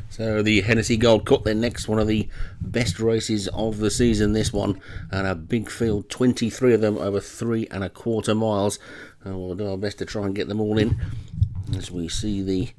So the Hennessy Gold Cup, then next, one of the best races of the season, this one, and a big field, 23 of them over 3¼ miles. And we'll do our best to try and get them all in as we see the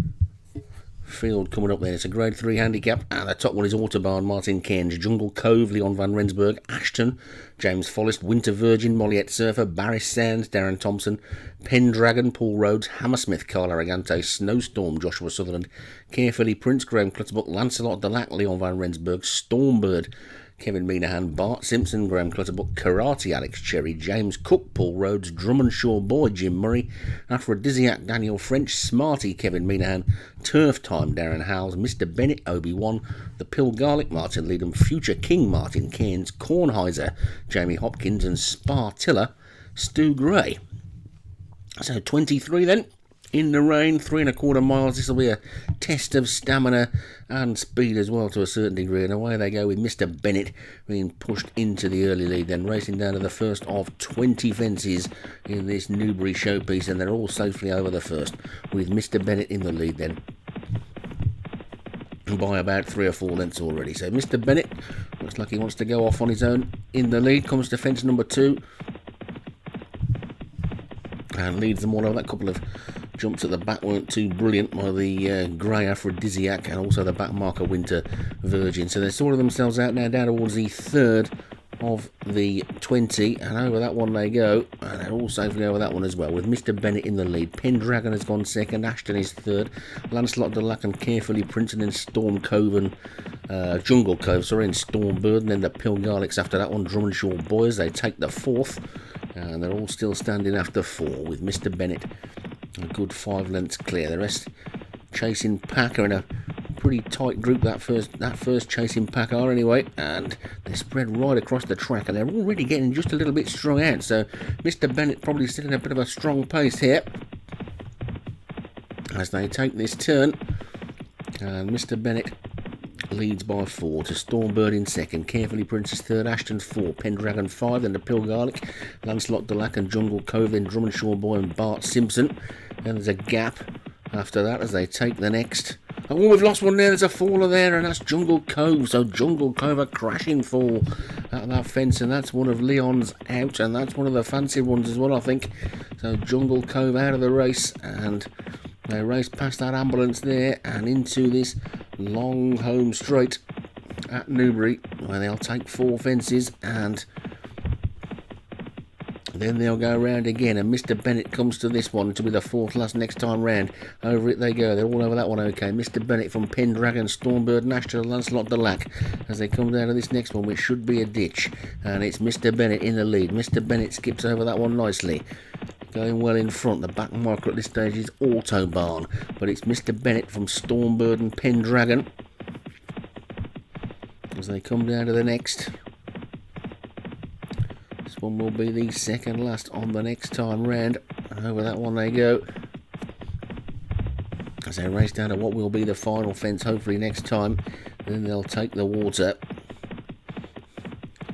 field coming up there. It's a grade 3 handicap, and the top one is Autobahn, Martin Cairns, Jungle Cove, Leon van Rensburg, Ashton, James Follest, Winter Virgin, Molliet Surfer, Barris Sands, Darren Thompson, Pendragon, Paul Rhodes, Hammersmith, Carl Aragante, Snowstorm, Joshua Sutherland, Carefully Prince, Graham Clutterbuck, Lancelot Delac, Leon van Rensburg, Stormbird, Kevin Minahan, Bart Simpson, Graham Clutterbuck, Karate, Alex Cherry, James Cook, Paul Rhodes, Drummondshaw Boy, Jim Murray, Aphrodisiac, Daniel French, Smarty, Kevin Minahan, Turf Time, Darren Howells, Mr. Bennett, Obi-Wan, The Pill Garlic, Martin Leedham, Future King, Martin Cairns, Kornheiser, Jamie Hopkins, and Spartilla, Stu Gray. So 23 then. In the rain, 3¼ miles. This will be a test of stamina and speed as well to a certain degree. And away they go with Mr. Bennett being pushed into the early lead, then racing down to the first of 20 fences in this Newbury showpiece. And they're all safely over the first, with Mr. Bennett in the lead then by about 3 or 4 lengths already. So Mr. Bennett looks like he wants to go off on his own in the lead. Comes to fence number 2 and leads them all over. That couple of jumps at the back weren't too brilliant by the grey Aphrodisiac and also the back marker Winter Virgin. So they're sorting themselves out now down towards the third of the 20, and over that one they go, and they're all safely over that one as well, with Mr. Bennett in the lead. Pendragon has gone second, Ashton is third, Lancelot Delac and Carefully Prince, and then Storm Cove and Jungle Cove, sorry, and Stormbird, and then the Pill Garlics after that one, Drummondshaw Boys, they take the fourth, and they're all still standing after 4, with Mr. Bennett a good 5 lengths clear. The rest chasing pack are in a pretty tight group. That first chasing pack are anyway, and they're spread right across the track, and they're already getting just a little bit strung out. So Mr. Bennett probably still in a bit of a strong pace here as they take this turn, and Mr. Bennett leads by 4 to Stormbird in second, Carefully Princess third, Ashton 4, Pendragon 5, then the Pill Garlic, Lancelot Delac and Jungle Cove, then Drummondshaw Boy and Bart Simpson. Then there's a gap after that as they take the next. Oh, we've lost one there. There's a faller there, and that's Jungle Cove. So Jungle Cove, a crashing fall out of that fence, and that's one of Leon's out, and that's one of the fancy ones as well, I think. So Jungle Cove out of the race, and they race past that ambulance there and into this long home straight at Newbury, where they'll take 4 fences, and then they'll go round again, and Mr. Bennett comes to this one to be the 4th last next time round. Over it they go. They're all over that one, okay. Mr. Bennett from Pendragon, Stormbird, Nash to Lancelot Delac as they come down to this next one, which should be a ditch. And it's Mr. Bennett in the lead. Mr. Bennett skips over that one nicely, going well in front. The back marker at this stage is Autobahn, but it's Mr. Bennett from Stormbird and Pendragon as they come down to the next. This one will be the second last on the next time round. And over that one they go as they race down to what will be the final fence, hopefully next time. Then they'll take the water.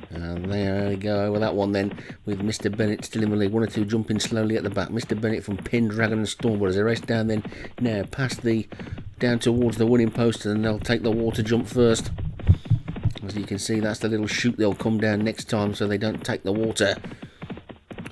And there they go over that one then, with Mr. Bennett still in the lead. 1 or 2 jumping slowly at the back. Mr. Bennett from Pendragon and Stormbird as they race down then now past down towards the winning post, and they'll take the water jump first. As you can see, that's the little chute they'll come down next time, so they don't take the water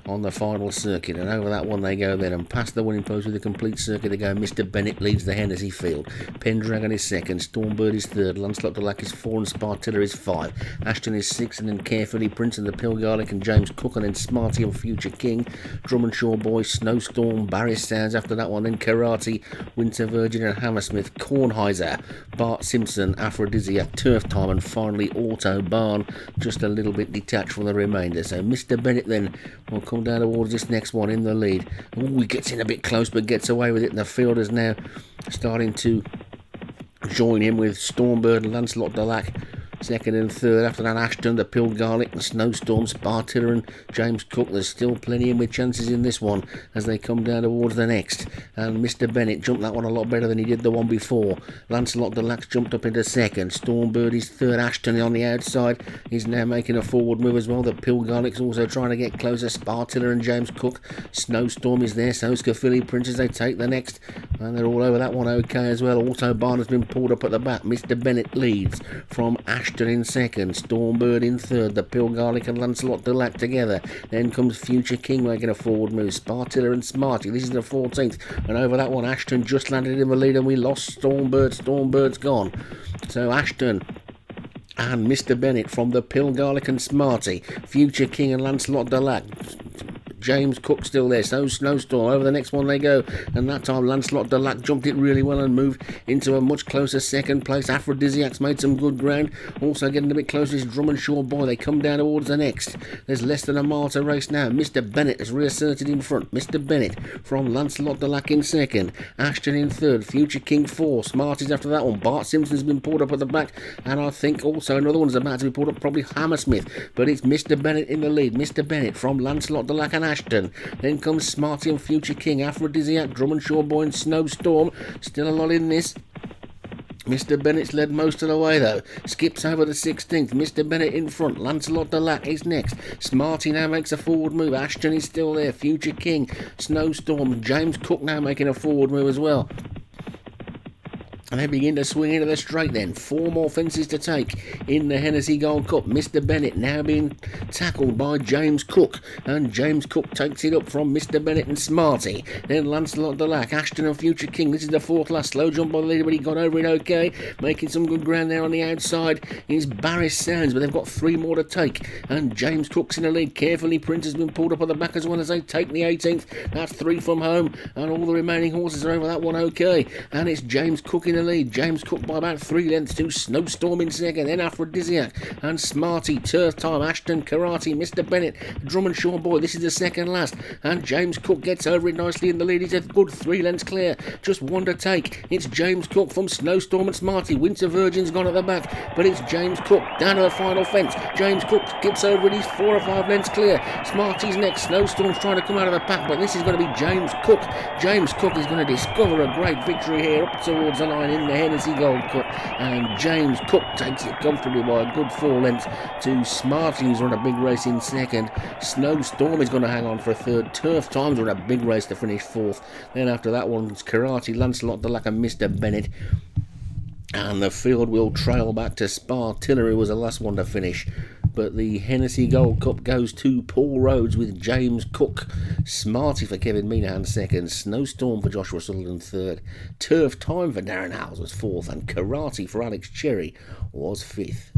on the final circuit. And over that one they go then, and past the winning post with a complete circuit they go. Mr. Bennett leads the Hennessy field. Pendragon is second, Stormbird is third, Lancelot Delac is 4, and Spartilla is 5. Ashton is 6, and then Carefully Prince and the Pill Garlic and James Cook, and then Smarty and Future King, Drummondshaw Boy, Snowstorm, Barris Sands after that one, then Karate, Winter Virgin and Hammersmith, Kornheiser, Bart Simpson, Aphrodisiac, Turf Time, and finally Autobahn, just a little bit detached from the remainder. So Mr. Bennett then will come down towards this next one in the lead. Ooh, he gets in a bit close but gets away with it, and the field is now starting to join him with Stormbird and Lancelot Delac second and third. After that, Ashton, the Pill Garlic, and Snowstorm, Spartilla and James Cook. There's still plenty in with chances in this one as they come down towards the next. And Mr. Bennett jumped that one a lot better than he did the one before. Lancelot Deluxe jumped up into second. Stormbird is third. Ashton on the outside is now making a forward move as well. The Pill Garlic's also trying to get closer. Spartilla and James Cook. Snowstorm is there. So's Philly Princess. They take the next. And they're all over that one okay as well. Autobahn has been pulled up at the back. Mr. Bennett leads from Ashton in second. Stormbird in third. The Pill Garlic and Lancelot Deluxe together. Then comes Future King making a forward move. Spartilla and Smarty. This is the 14th. And over that one, Ashton just landed in the lead and we lost Stormbird. Stormbird's gone. So Ashton and Mr. Bennett from the Pill Garlic and Smarty. Future King and Lancelot Deluxe. James Cook still there, so Snowstorm, over the next one they go, and that time Lancelot Deluxe jumped it really well and moved into a much closer second place. Aphrodisiac's made some good ground, also getting a bit closer is Drummondshaw Boy. They come down towards the next. There's less than a mile to race now. Mr. Bennett has reasserted in front. Mr. Bennett from Lancelot Deluxe in second, Ashton in third, Future King fourth, Smarties after that one. Bart Simpson's been pulled up at the back, and I think also another one's about to be pulled up, probably Hammersmith, but it's Mr. Bennett in the lead. Mr. Bennett from Lancelot Deluxe and Ashton. Then comes Smarty and Future King, Aphrodisiac, Drummondshaw Boy and Snowstorm. Still a lot in this. Mr. Bennett's led most of the way though. Skips over the 16th. Mr. Bennett in front. Lancelot Deluxe is next. Smarty now makes a forward move. Ashton is still there. Future King, Snowstorm, James Cook now making a forward move as well. And they begin to swing into the straight then. 4 more fences to take in the Hennessy Gold Cup. Mr. Bennett now being tackled by James Cook. And James Cook takes it up from Mr. Bennett and Smarty. Then Lancelot Deluxe, Ashton and Future King. This is the 4th last. Slow jump by the leader, but he got over it okay. Making some good ground there on the outside is Barris Sounds, but they've got 3 more to take. And James Cook's in the lead. Carefully, Prince has been pulled up at the back as well as they take the 18th. That's 3 from home. And all the remaining horses are over that one okay. And it's James Cook in the lead. James Cook by about 3 lengths to Snowstorm in second, then Aphrodisiac and Smarty, Turf Time, Ashton, Karate, Mr. Bennett, Drummondshaw Boy. This is the second last, and James Cook gets over it nicely in the lead. He's a good 3 lengths clear, just 1 to take. It's James Cook from Snowstorm and Smarty. Winter Virgin's gone at the back, but it's James Cook down to the final fence. James Cook skips over it. He's 4 or 5 lengths clear. Smarty's next. Snowstorm's trying to come out of the pack, but this is going to be James Cook. James Cook is going to discover a great victory here up towards the line in the Hennessy Gold Cup, and James Cook takes it comfortably by a good 4 lengths to Smarty, who's run a big race in second. Snowstorm is going to hang on for a third. Turf Time's run a big race to finish 4th. Then after that one, it's Karate, Lancelot Deluxe and Mr. Bennett. And the field will trail back to Spartilla, who was the last one to finish. But the Hennessy Gold Cup goes to Paul Rhodes with James Cook. Smarty for Kevin Minahan second. Snowstorm for Joshua Sutherland third. Turf Time for Darren Howells was 4th. And Karate for Alex Cherry was 5th.